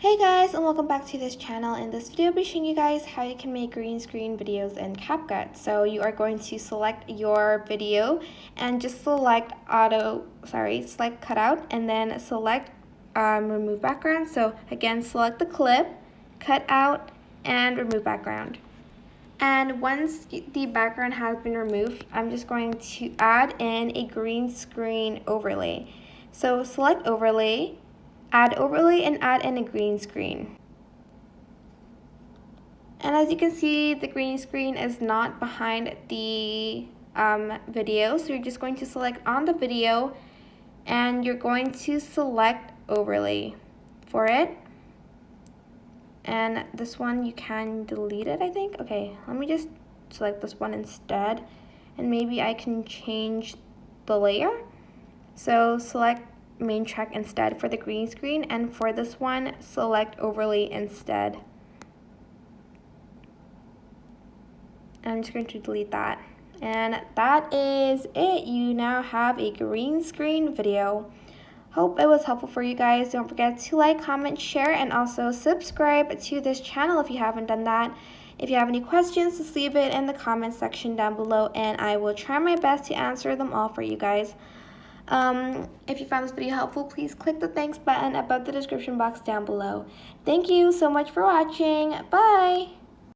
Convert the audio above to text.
Hey guys, and welcome back to this channel. In this video I'll be showing you guys how you can make green screen videos in CapCut. So you are going to select your video and just select select cutout and then select remove background. So again, select the clip, cut out, and remove background. And once the background has been removed, I'm just going to add in a green screen overlay. So select overlay, add overlay, and add in a green screen. And as you can see, the green screen is not behind the video. So you're just going to select on the video and you're going to select overlay for it. And this one, you can delete it, I think. Okay, let me just select this one instead. And maybe I can change the layer. So select main track instead for the green screen, and for this one, select overlay instead. I'm just going to delete that. And that is it. You now have a green screen video. Hope it was helpful for you guys. Don't forget to like, comment, share, and also subscribe to this channel if you haven't done that. If you have any questions, just leave it in the comment section down below, and I will try my best to answer them all for you guys. If you found this video helpful, please click the thanks button above the description box down below. Thank you so much for watching. Bye!